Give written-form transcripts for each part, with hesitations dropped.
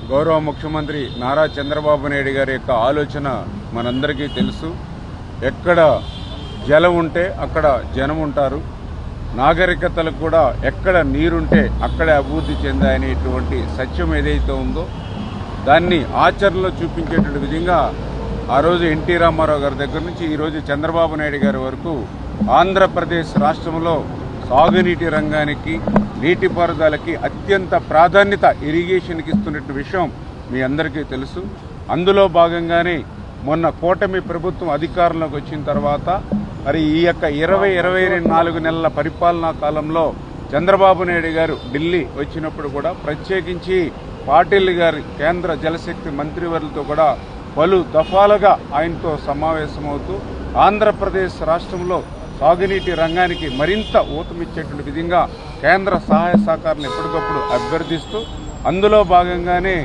గౌరవ ముఖ్యమంత్రి నారా చంద్రబాబు నాయుడు గారి యొక్క ఆలోచన మనందరికీ తెలుసు. ఎక్కడ జలం ఉంటే అక్కడ జనం ఉంటారు, నాగరికతలు కూడా ఎక్కడ నీరుంటే అక్కడే అభివృద్ధి చెందాయనేటువంటి సత్యం ఏదైతే ఉందో దాన్ని ఆచరణలో చూపించేటువంటి విధంగా ఆ రోజు ఎన్టీ రామారావు గారి దగ్గర నుంచి ఈరోజు చంద్రబాబు నాయుడు గారి వరకు ఆంధ్రప్రదేశ్ రాష్ట్రంలో సాగునీటి రంగానికి, నీటిపారుదలకి అత్యంత ప్రాధాన్యత ఇరిగేషన్కి ఇస్తున్న విషయం మీ అందరికీ తెలుసు. అందులో భాగంగానే మొన్న కూటమి ప్రభుత్వం అధికారంలోకి వచ్చిన తర్వాత మరి ఈ యొక్క 24 నెలల పరిపాలనా కాలంలో చంద్రబాబు నాయుడు గారు ఢిల్లీ వచ్చినప్పుడు కూడా ప్రత్యేకించి పాటిల్ గారి కేంద్ర జలశక్తి మంత్రివర్యులతో కూడా పలు దఫాలుగా ఆయనతో సమావేశమవుతూ ఆంధ్రప్రదేశ్ రాష్ట్రంలో సాగునీటి రంగానికి మరింత ఊతమిచ్చేటువంటి విధంగా కేంద్ర సహాయ సహకారాలను ఎప్పటికప్పుడు అభ్యర్థిస్తూ అందులో భాగంగానే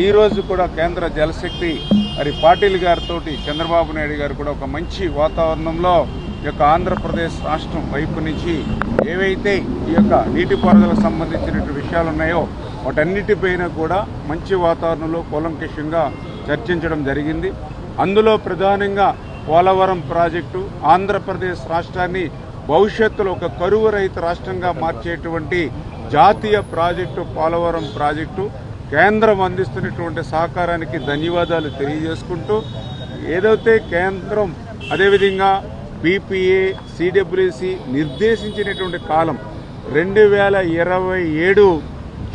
ఈరోజు కూడా కేంద్ర జలశక్తి మరి పాటిల్ గారితో చంద్రబాబు నాయుడు గారు కూడా ఒక మంచి వాతావరణంలో ఈ యొక్క ఆంధ్రప్రదేశ్ రాష్ట్రం వైపు నుంచి ఏవైతే ఈ యొక్క నీటిపారుదలకు సంబంధించినటువంటి విషయాలు ఉన్నాయో వాటన్నిటిపైన కూడా మంచి వాతావరణంలో కూలంకషంగా చర్చించడం జరిగింది. అందులో ప్రధానంగా పోలవరం ప్రాజెక్టు ఆంధ్రప్రదేశ్ రాష్ట్రాన్ని భవిష్యత్తులో ఒక కరువు రహిత రాష్ట్రంగా మార్చేటువంటి జాతీయ ప్రాజెక్టు పోలవరం ప్రాజెక్టు కేంద్రం అందిస్తున్నటువంటి సహకారానికి ధన్యవాదాలు తెలియజేసుకుంటూ ఏదైతే కేంద్రం అదేవిధంగా బీపీఏ, సిడబ్ల్యూసి నిర్దేశించినటువంటి కాలం 2027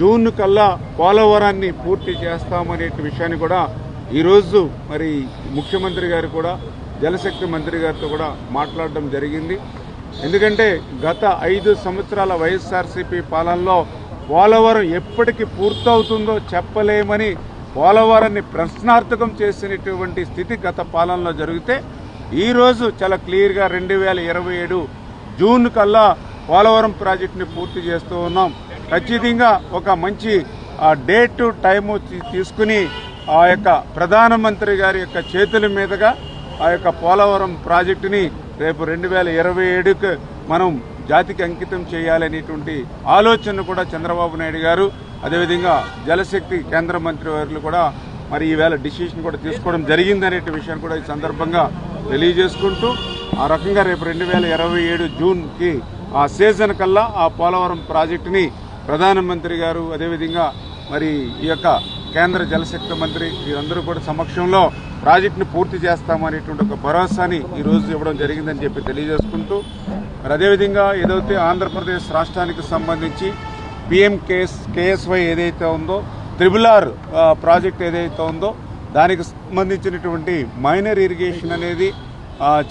జూన్ కల్లా పోలవరాన్ని పూర్తి చేస్తామనే విషయాన్ని కూడా ఈరోజు మరి ముఖ్యమంత్రి గారు కూడా జలశక్తి మంత్రి గారితో కూడా మాట్లాడడం జరిగింది. ఎందుకంటే గత 5 సంవత్సరాల వైఎస్ఆర్సీపీ పాలనలో పోలవరం ఎప్పటికి పూర్తవుతుందో చెప్పలేమని పోలవరాన్ని ప్రశ్నార్థకం చేసినటువంటి స్థితి గత పాలనలో జరిగితే ఈరోజు చాలా క్లియర్గా 2027 జూన్ కల్లా పోలవరం ప్రాజెక్టుని పూర్తి చేస్తూ ఉన్నాం. ఖచ్చితంగా ఒక మంచి డేట్ టైము తీసుకుని ఆ యొక్క ప్రధానమంత్రి గారి యొక్క చేతుల మీదుగా ఆ యొక్క పోలవరం ప్రాజెక్టుని రేపు 2027కు మనం జాతికి అంకితం చేయాలనేటువంటి ఆలోచన కూడా చంద్రబాబు నాయుడు గారు అదేవిధంగా జలశక్తి కేంద్ర మంత్రి వారు కూడా మరి ఈవేళ డిసిషన్ కూడా తీసుకోవడం జరిగిందనే విషయాన్ని కూడా ఈ సందర్భంగా తెలియజేసుకుంటూ ఆ రకంగా రేపు 2027 జూన్కి ఆ సీజన్ కల్లా ఆ పోలవరం ప్రాజెక్టుని ప్రధానమంత్రి గారు అదేవిధంగా మరి ఈ యొక్క కేంద్ర జలశక్తి మంత్రి వీరందరూ కూడా సమక్షంలో ప్రాజెక్టును పూర్తి చేస్తామనేటువంటి ఒక భరోసాని ఈరోజు ఇవ్వడం జరిగిందని చెప్పి తెలియజేసుకుంటూ మరి అదేవిధంగా ఏదైతే ఆంధ్రప్రదేశ్ రాష్ట్రానికి సంబంధించి PMKSY ఏదైతే ఉందో RRR ప్రాజెక్ట్ ఏదైతే ఉందో దానికి సంబంధించినటువంటి మైనర్ ఇరిగేషన్ అనేది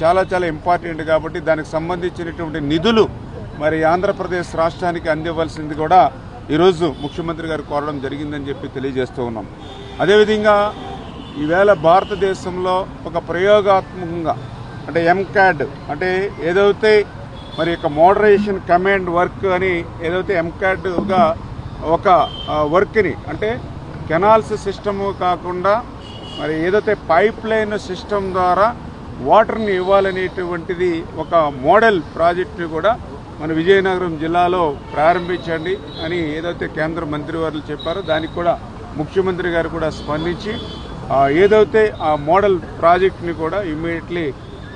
చాలా చాలా ఇంపార్టెంట్ కాబట్టి దానికి సంబంధించినటువంటి నిధులు మరి ఆంధ్రప్రదేశ్ రాష్ట్రానికి అందివ్వాల్సింది కూడా ఈరోజు ముఖ్యమంత్రి గారు కోరడం జరిగిందని చెప్పి తెలియజేస్తూ ఉన్నాం. అదేవిధంగా ఈవేళ భారతదేశంలో ఒక ప్రయోగాత్మకంగా అంటే MCAD అంటే ఏదైతే మరి యొక్క మోడరేషన్ కమాండ్ వర్క్ అని ఏదైతే MCADగా ఒక వర్క్ని అంటే కెనాల్స్ సిస్టము కాకుండా మరి ఏదైతే పైప్ లైన్ సిస్టమ్ ద్వారా వాటర్ని ఇవ్వాలనేటువంటిది ఒక మోడల్ ప్రాజెక్టుని కూడా మన విజయనగరం జిల్లాలో ప్రారంభించండి అని ఏదైతే కేంద్ర మంత్రివర్యులు చెప్పారో దానికి కూడా ముఖ్యమంత్రి గారు కూడా స్పందించి ఏదైతే ఆ మోడల్ ప్రాజెక్టుని కూడా ఇమ్మీడియట్లీ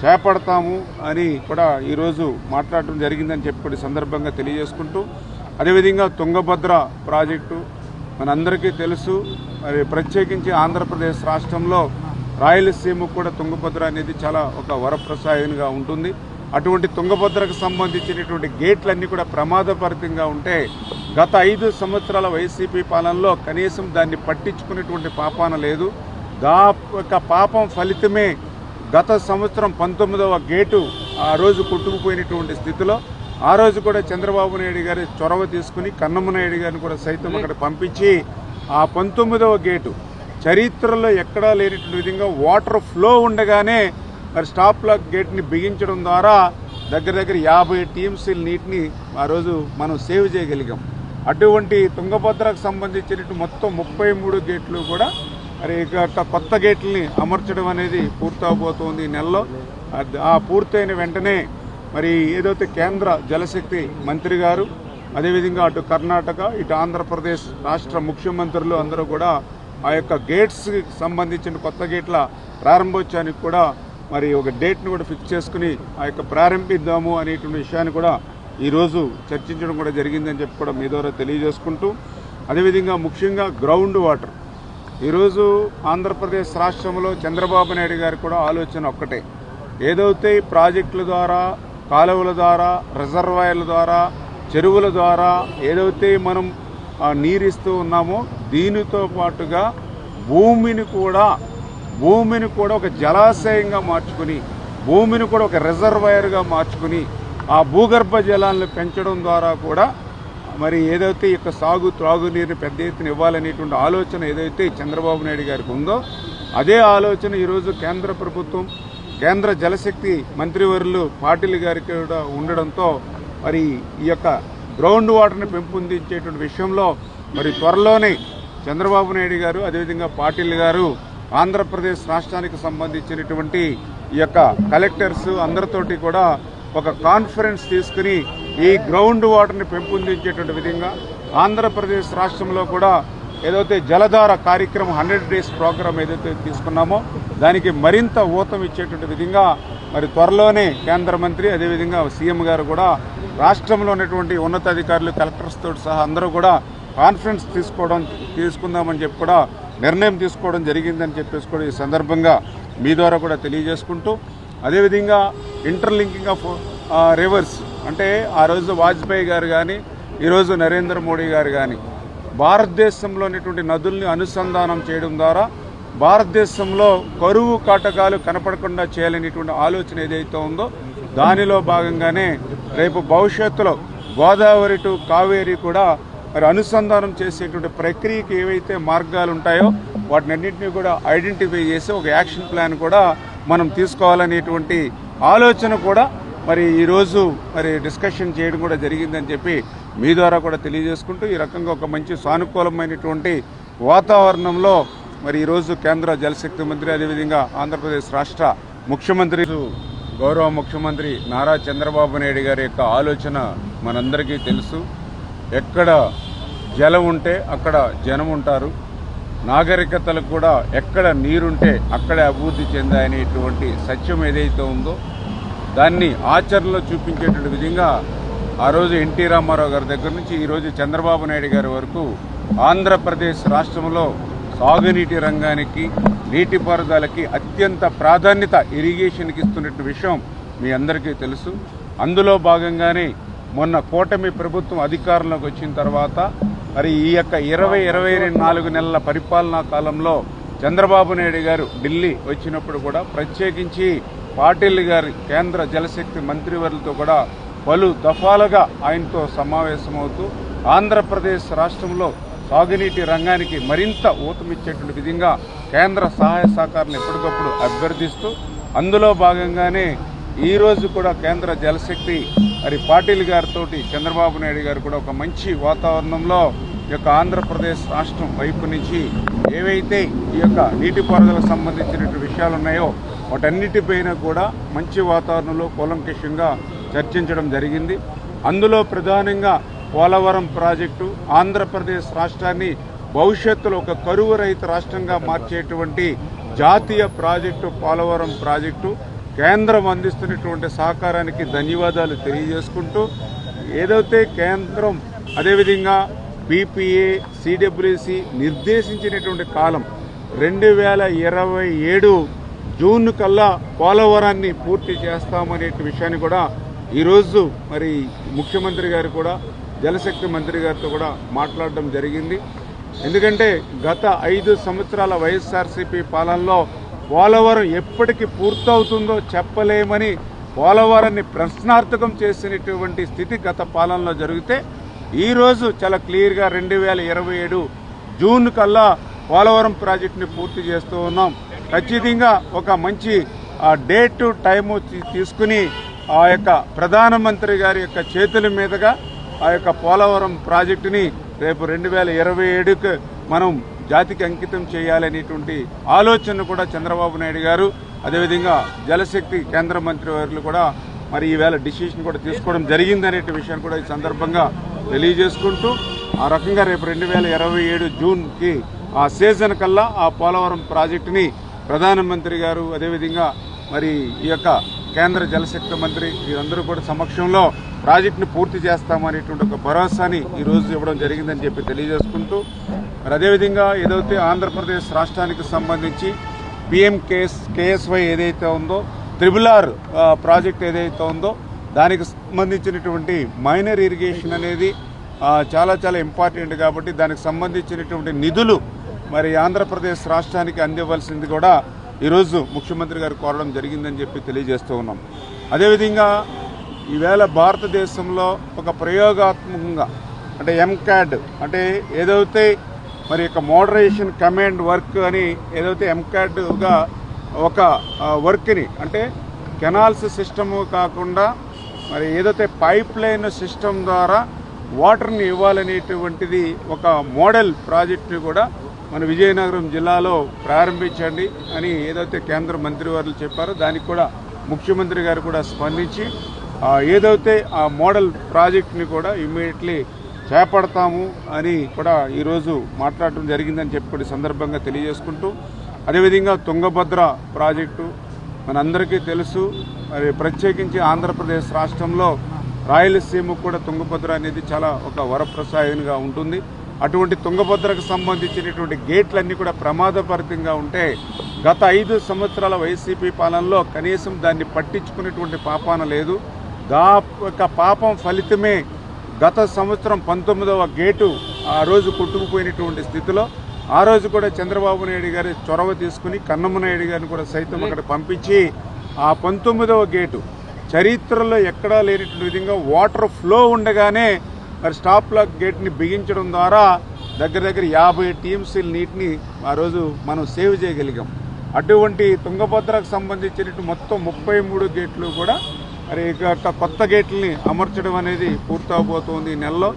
చేపడతాము అని కూడా ఈరోజు మాట్లాడడం జరిగిందని చెప్పి సందర్భంగా తెలియజేసుకుంటూ అదేవిధంగా తుంగభద్ర ప్రాజెక్టు మనందరికీ తెలుసు. మరి ప్రత్యేకించి ఆంధ్రప్రదేశ్ రాష్ట్రంలో రాయలసీమకు కూడా తుంగభద్ర అనేది చాలా ఒక వరప్రసాదంగా ఉంటుంది. అటువంటి తుంగభద్రకు సంబంధించినటువంటి గేట్లన్నీ కూడా ప్రమాదభరితంగా ఉంటే గత 5 సంవత్సరాల వైసీపీ పాలనలో కనీసం దాన్ని పట్టించుకునేటువంటి పాపాన లేదు. యొక్క పాపం ఫలితమే గత సంవత్సరం 19వ గేటు ఆ రోజు కొట్టుకుపోయినటువంటి స్థితిలో ఆ రోజు కూడా చంద్రబాబు నాయుడు గారి చొరవ తీసుకుని కన్నమ్మ నాయుడు గారిని కూడా సైతం అక్కడ పంపించి ఆ 19వ గేటు చరిత్రలో ఎక్కడా లేనటువంటి విధంగా వాటర్ ఫ్లో ఉండగానే మరి స్టాప్ లాక్ గేట్ని బిగించడం ద్వారా దగ్గర 50 టీఎంసీల నీటిని ఆ రోజు మనం సేవ్ చేయగలిగాం. అటువంటి తుంగభద్రకు సంబంధించినట్టు మొత్తం 33 గేట్లు కూడా మరి కొత్త గేట్లని అమర్చడం అనేది పూర్తవబోతోంది ఈ నెలలో. ఆ పూర్తయిన వెంటనే మరి ఏదైతే కేంద్ర జలశక్తి మంత్రి గారు అదేవిధంగా అటు కర్ణాటక ఇటు ఆంధ్రప్రదేశ్ రాష్ట్ర ముఖ్యమంత్రులు అందరూ కూడా ఆ యొక్క గేట్స్కి సంబంధించిన కొత్త గేట్ల ప్రారంభోత్సవానికి కూడా మరి ఒక డేట్ను కూడా ఫిక్స్ చేసుకుని ఆ యొక్క ప్రారంభిద్దాము అనేటువంటి విషయాన్ని కూడా ఈరోజు చర్చించడం కూడా జరిగిందని చెప్పి కూడా మీ ద్వారా తెలియజేసుకుంటూ, అదేవిధంగా ముఖ్యంగా గ్రౌండ్ వాటర్ ఈరోజు ఆంధ్రప్రదేశ్ రాష్ట్రంలో చంద్రబాబు నాయుడు గారి కూడా ఆలోచన ఒక్కటే, ఏదైతే ప్రాజెక్టుల ద్వారా, కాలువల ద్వారా, రిజర్వాయర్ల ద్వారా, చెరువుల ద్వారా ఏదైతే మనం నీరిస్తూ ఉన్నామో దీనితో పాటుగా భూమిని కూడా ఒక జలాశయంగా మార్చుకుని, భూమిని కూడా ఒక రిజర్వాయర్గా మార్చుకుని ఆ భూగర్భ జలాలను పెంచడం ద్వారా కూడా మరి ఏదైతే ఇక త్రాగునీరుని పెద్ద ఎత్తున ఇవ్వాలనేటువంటి ఆలోచన ఏదైతే చంద్రబాబు నాయుడు గారికి ఉందో అదే ఆలోచన ఈరోజు కేంద్ర ప్రభుత్వం, కేంద్ర జలశక్తి మంత్రివర్యులు పాటిల్ గారికి కూడా ఉండడంతో మరి ఈ యొక్క గ్రౌండ్ వాటర్ని పెంపొందించేటువంటి విషయంలో మరి త్వరలోనే చంద్రబాబు నాయుడు గారు అదేవిధంగా పాటిల్ గారు ఆంధ్రప్రదేశ్ రాష్ట్రానికి సంబంధించినటువంటి ఈ యొక్క కలెక్టర్స్ అందరితోటి కూడా ఒక కాన్ఫరెన్స్ తీసుకుని ఈ గ్రౌండ్ వాటర్ని పెంపొందించేటువంటి విధంగా ఆంధ్రప్రదేశ్ రాష్ట్రంలో కూడా ఏదైతే జలధార కార్యక్రమం 100 డేస్ ప్రోగ్రాం ఏదైతే తీసుకున్నామో దానికి మరింత ఊతం ఇచ్చేటువంటి విధంగా మరి త్వరలోనే కేంద్ర మంత్రి అదేవిధంగా సీఎం గారు కూడా రాష్ట్రంలో ఉన్నటువంటి ఉన్నతాధికారులు కలెక్టర్స్ తోటి సహా అందరూ కూడా కాన్ఫరెన్స్ తీసుకుందామని చెప్పి కూడా నిర్ణయం తీసుకోవడం జరిగిందని చెప్పేసి కూడా ఈ సందర్భంగా మీ ద్వారా కూడా తెలియజేసుకుంటూ, అదేవిధంగా ఇంటర్లింకింగ్ ఆఫ్ రివర్స్ అంటే ఆ రోజు వాజ్పేయి గారు కానీ ఈరోజు నరేంద్ర మోడీ గారు కానీ భారతదేశంలో ఉన్నటువంటి నదుల్ని అనుసంధానం చేయడం ద్వారా భారతదేశంలో కరువు కాటకాలు కనపడకుండా చేయాలనేటువంటి ఆలోచన ఏదైతే ఉందో దానిలో భాగంగానే రేపు భవిష్యత్తులో గోదావరి టు కావేరీ కూడా మరి అనుసంధానం చేసేటువంటి ప్రక్రియకి ఏవైతే మార్గాలు ఉంటాయో వాటినన్నింటినీ కూడా ఐడెంటిఫై చేసి ఒక యాక్షన్ ప్లాన్ కూడా మనం తీసుకోవాలనేటువంటి ఆలోచన కూడా మరి ఈరోజు మరి డిస్కషన్ చేయడం కూడా జరిగిందని చెప్పి మీ ద్వారా కూడా తెలియజేసుకుంటూ ఈ రకంగా ఒక మంచి సానుకూలమైనటువంటి వాతావరణంలో మరి ఈరోజు కేంద్ర జలశక్తి మంత్రి అదేవిధంగా ఆంధ్రప్రదేశ్ రాష్ట్ర ముఖ్యమంత్రి గౌరవ ముఖ్యమంత్రి నారా చంద్రబాబు నాయుడు గారి యొక్క ఆలోచన మనందరికీ తెలుసు. ఎక్కడ జలం ఉంటే అక్కడ జనం ఉంటారు, నాగరికతలకు కూడా ఎక్కడ నీరుంటే అక్కడే అభివృద్ధి చెందాయనేటువంటి సత్యం ఏదైతే ఉందో దాన్ని ఆచరణలో చూపించేటువంటి విధంగా ఆ రోజు ఎన్టీ రామారావు గారి దగ్గర నుంచి ఈరోజు చంద్రబాబు నాయుడు గారి వరకు ఆంధ్రప్రదేశ్ రాష్ట్రంలో సాగునీటి రంగానికి, నీటిపారుదలకి అత్యంత ప్రాధాన్యత ఇరిగేషన్కి ఇస్తున్నటువంటి విషయం మీ అందరికీ తెలుసు. అందులో భాగంగానే మొన్న కూటమి ప్రభుత్వం అధికారంలోకి వచ్చిన తర్వాత మరి ఈ యొక్క 24 నెలల పరిపాలనా కాలంలో చంద్రబాబు నాయుడు గారు ఢిల్లీ వచ్చినప్పుడు కూడా ప్రత్యేకించి పాటిల్ గారి కేంద్ర జలశక్తి మంత్రివర్యులతో కూడా పలు దఫాలుగా ఆయనతో సమావేశమవుతూ ఆంధ్రప్రదేశ్ రాష్ట్రంలో సాగునీటి రంగానికి మరింత ఊతమిచ్చేటువంటి విధంగా కేంద్ర సహాయ సహకారాలను ఎప్పటికప్పుడు అభ్యర్థిస్తూ అందులో భాగంగానే ఈరోజు కూడా కేంద్ర జలశక్తి మరి పాటిల్ గారితో చంద్రబాబు నాయుడు గారు కూడా ఒక మంచి వాతావరణంలో ఈ యొక్క ఆంధ్రప్రదేశ్ రాష్ట్రం వైపు నుంచి ఏవైతే ఈ యొక్క నీటిపారుదలకు సంబంధించినటువంటి విషయాలు ఉన్నాయో వాటన్నిటిపైన కూడా మంచి వాతావరణంలో కూలంకషంగా చర్చించడం జరిగింది. అందులో ప్రధానంగా పోలవరం ప్రాజెక్టు ఆంధ్రప్రదేశ్ రాష్ట్రాన్ని భవిష్యత్తులో ఒక కరువు రహిత రాష్ట్రంగా మార్చేటువంటి జాతీయ ప్రాజెక్టు పోలవరం ప్రాజెక్టు కేంద్రం అందిస్తున్నటువంటి సహకారానికి ధన్యవాదాలు తెలియజేసుకుంటూ, ఏదైతే కేంద్రం అదేవిధంగా బీపీఏ సిడబ్ల్యూసి నిర్దేశించినటువంటి కాలం 2027 జూన్ కల్లా పోలవరాన్ని పూర్తి చేస్తామనే విషయాన్ని కూడా ఈరోజు మరి ముఖ్యమంత్రి గారు కూడా జలశక్తి మంత్రి గారితో కూడా మాట్లాడడం జరిగింది. ఎందుకంటే గత 5 సంవత్సరాల వైఎస్ఆర్సీపీ పాలనలో పోలవరం ఎప్పటికి పూర్తవుతుందో చెప్పలేమని పోలవరాన్ని ప్రశ్నార్థకం చేసినటువంటి స్థితి గత పాలనలో జరిగితే ఈరోజు చాలా క్లియర్గా 2027 జూన్ కల్లా పోలవరం ప్రాజెక్టుని పూర్తి చేస్తూ ఉన్నాం. ఖచ్చితంగా ఒక మంచి డేట్ టైము తీసుకుని ఆ యొక్క ప్రధానమంత్రి గారి యొక్క చేతుల మీదుగా ఆ యొక్క పోలవరం ప్రాజెక్టుని రేపు 2027కు మనం జాతికి అంకితం చేయాలనేటువంటి ఆలోచన కూడా చంద్రబాబు నాయుడు గారు అదేవిధంగా జలశక్తి కేంద్ర మంత్రి వారు కూడా మరి ఈవేళ డిసిషన్ కూడా తీసుకోవడం జరిగిందనే విషయాన్ని కూడా ఈ సందర్భంగా తెలియజేసుకుంటూ ఆ రకంగా రేపు 2027 జూన్కి ఆ సీజన్ కల్లా ఆ పోలవరం ప్రాజెక్టుని ప్రధానమంత్రి గారు అదేవిధంగా మరి ఈ యొక్క కేంద్ర జలశక్తి మంత్రి వీరందరూ కూడా సమక్షంలో ప్రాజెక్టును పూర్తి చేస్తామనేటువంటి ఒక భరోసాని ఈరోజు ఇవ్వడం జరిగిందని చెప్పి తెలియజేసుకుంటూ మరి అదేవిధంగా ఏదైతే ఆంధ్రప్రదేశ్ రాష్ట్రానికి సంబంధించి PMKSY ఏదైతే ఉందో RRR ప్రాజెక్ట్ ఏదైతే ఉందో దానికి సంబంధించినటువంటి మైనర్ ఇరిగేషన్ అనేది చాలా చాలా ఇంపార్టెంట్ కాబట్టి దానికి సంబంధించినటువంటి నిధులు మరి ఆంధ్రప్రదేశ్ రాష్ట్రానికి అందివ్వాల్సింది కూడా ఈరోజు ముఖ్యమంత్రి గారు కోరడం జరిగిందని చెప్పి తెలియజేస్తూ ఉన్నాం. అదేవిధంగా ఈవేళ భారతదేశంలో ఒక ప్రయోగాత్మకంగా అంటే MCAD అంటే ఏదైతే మరి యొక్క మోడరేషన్ కమాండ్ వర్క్ అని ఏదైతే MCADగా ఒక వర్క్ని అంటే కెనాల్స్ సిస్టము కాకుండా మరి ఏదైతే పైప్ లైన్ సిస్టమ్ ద్వారా వాటర్ని ఇవ్వాలనేటువంటిది ఒక మోడల్ ప్రాజెక్టుని కూడా మన విజయనగరం జిల్లాలో ప్రారంభించండి అని ఏదైతే కేంద్ర మంత్రివర్యులు చెప్పారో దానికి కూడా ముఖ్యమంత్రి గారు కూడా స్పందించి ఏదైతే ఆ మోడల్ ప్రాజెక్టుని కూడా ఇమ్మీడియట్లీ చేపడతాము అని కూడా ఈరోజు మాట్లాడటం జరిగిందని చెప్పి సందర్భంగా తెలియజేసుకుంటూ అదేవిధంగా తుంగభద్ర ప్రాజెక్టు మనందరికీ తెలుసు. మరి ప్రత్యేకించి ఆంధ్రప్రదేశ్ రాష్ట్రంలో రాయలసీమకు కూడా తుంగభద్ర అనేది చాలా ఒక వరప్రసాదంగా ఉంటుంది. అటువంటి తుంగభద్రకు సంబంధించినటువంటి గేట్లన్నీ కూడా ప్రమాదపరితంగా ఉంటే గత 5 సంవత్సరాల వైసీపీ పాలనలో కనీసం దాన్ని పట్టించుకునేటువంటి పాపాన లేదు. యొక్క పాపం ఫలితమే గత సంవత్సరం 19వ గేటు ఆ రోజు కొట్టుకుపోయినటువంటి స్థితిలో ఆ రోజు కూడా చంద్రబాబు నాయుడు గారి చొరవ తీసుకుని కన్నమనాయుడు గారిని కూడా సైతం అక్కడ పంపించి ఆ 19వ గేటు చరిత్రలో ఎక్కడా లేనటువంటి విధంగా వాటర్ ఫ్లో ఉండగానే మరి స్టాప్ లాక్ గేట్ని బిగించడం ద్వారా దగ్గర 50 టీఎంసీ నీటిని ఆ రోజు మనం సేవ్ చేయగలిగాం. అటువంటి తుంగభద్రకు సంబంధించినట్టు మొత్తం 33 గేట్లు కూడా మరి కొత్త గేట్లని అమర్చడం అనేది పూర్తవబోతోంది ఈ నెలలో.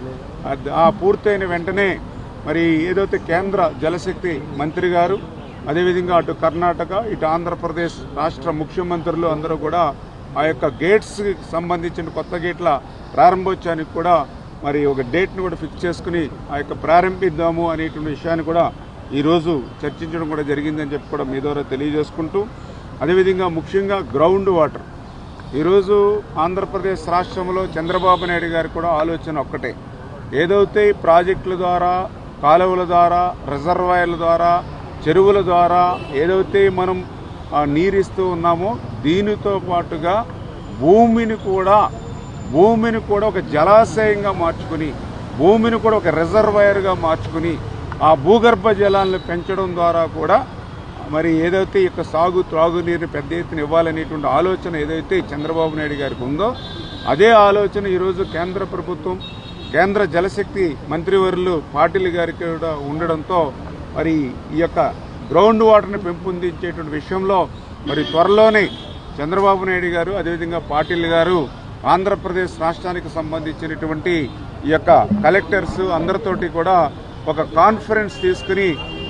ఆ పూర్తయిన వెంటనే మరి ఏదైతే కేంద్ర జలశక్తి మంత్రి గారు అదేవిధంగా అటు కర్ణాటక ఇటు ఆంధ్రప్రదేశ్ రాష్ట్ర ముఖ్యమంత్రులు అందరూ కూడా ఆ యొక్క గేట్స్కి సంబంధించిన కొత్త గేట్ల ప్రారంభోత్సవానికి కూడా మరి ఒక డేట్ను కూడా ఫిక్స్ చేసుకుని ఆ యొక్క ప్రారంభిద్దాము అనేటువంటి విషయాన్ని కూడా ఈరోజు చర్చించడం కూడా జరిగిందని చెప్పి కూడా మీ ద్వారా తెలియజేసుకుంటూ అదేవిధంగా ముఖ్యంగా గ్రౌండ్ వాటర్ ఈరోజు ఆంధ్రప్రదేశ్ రాష్ట్రంలో చంద్రబాబు నాయుడు గారి కూడా ఆలోచన ఒక్కటే, ఏదైతే ప్రాజెక్టుల ద్వారా కాలువల ద్వారా రిజర్వాయర్ల ద్వారా చెరువుల ద్వారా ఏదైతే మనం నీరిస్తూ ఉన్నామో దీనితో పాటుగా భూమిని కూడా ఒక జలాశయంగా మార్చుకుని భూమిని కూడా ఒక రిజర్వాయర్గా మార్చుకుని ఆ భూగర్భ జలాలను పెంచడం ద్వారా కూడా మరి ఏదైతే ఈ యొక్క త్రాగునీరుని పెద్ద ఎత్తున ఇవ్వాలనేటువంటి ఆలోచన ఏదైతే చంద్రబాబు నాయుడు గారికి ఉందో అదే ఆలోచన ఈరోజు కేంద్ర ప్రభుత్వం కేంద్ర జలశక్తి మంత్రివర్యులు పాటిల్ గారికి కూడా ఉండడంతో మరి ఈ యొక్క గ్రౌండ్ వాటర్ని పెంపొందించేటువంటి విషయంలో మరి త్వరలోనే చంద్రబాబు నాయుడు గారు అదేవిధంగా పాటిల్ గారు ఆంధ్రప్రదేశ్ రాష్ట్రానికి సంబంధించినటువంటి ఈ యొక్క కలెక్టర్స్ అందరితోటి కూడా ఒక కాన్ఫరెన్స్ తీసుకుని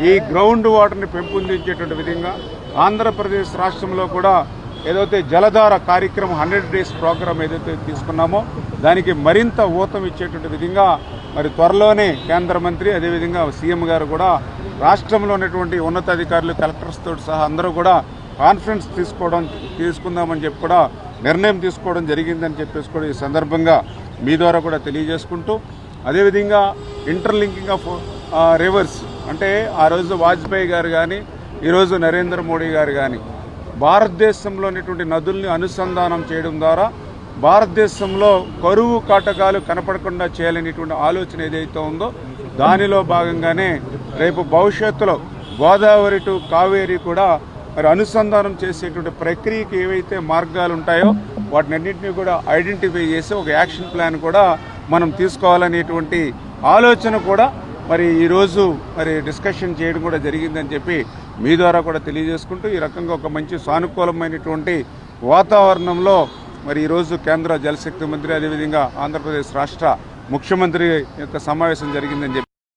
ఈ గ్రౌండ్ వాటర్ని పెంపొందించేటువంటి విధంగా ఆంధ్రప్రదేశ్ రాష్ట్రంలో కూడా ఏదైతే జలధార కార్యక్రమం 100 డేస్ ప్రోగ్రామ్ ఏదైతే తీసుకున్నామో దానికి మరింత ఊతం ఇచ్చేటువంటి విధంగా మరి త్వరలోనే కేంద్ర మంత్రి అదేవిధంగా సీఎం గారు కూడా రాష్ట్రంలో ఉన్నటువంటి ఉన్నతాధికారులు కలెక్టర్స్ తోటి సహా అందరూ కూడా కాన్ఫరెన్స్ తీసుకుందామని చెప్పి కూడా నిర్ణయం తీసుకోవడం జరిగిందని చెప్పేసి కూడా ఈ సందర్భంగా మీ ద్వారా కూడా తెలియజేసుకుంటూ అదేవిధంగా ఇంటర్లింకింగ్ ఆఫ్ రివర్స్ అంటే ఆ రోజు వాజ్పేయి గారు కానీ ఈరోజు నరేంద్ర మోడీ గారు కానీ భారతదేశంలో ఉన్నటువంటి నదుల్ని అనుసంధానం చేయడం ద్వారా భారతదేశంలో కరువు కాటకాలు కనపడకుండా చేయాలనేటువంటి ఆలోచన ఏదైతే ఉందో దానిలో భాగంగానే రేపు భవిష్యత్తులో గోదావరి టు కావేరి కూడా మరి అనుసంధానం చేసేటువంటి ప్రక్రియకి ఏవైతే మార్గాలు ఉంటాయో వాటినన్నింటినీ కూడా ఐడెంటిఫై చేసి ఒక యాక్షన్ ప్లాన్ కూడా మనం తీసుకోవాలనేటువంటి ఆలోచన కూడా మరి ఈరోజు మరి డిస్కషన్ చేయడం కూడా జరిగిందని చెప్పి మీ ద్వారా కూడా తెలియజేసుకుంటూ ఈ రకంగా ఒక మంచి సానుకూలమైనటువంటి వాతావరణంలో మరి ఈరోజు కేంద్ర జలశక్తి మంత్రి అదేవిధంగా ఆంధ్రప్రదేశ్ రాష్ట్ర ముఖ్యమంత్రి యొక్క సమావేశం జరిగిందని చెప్పి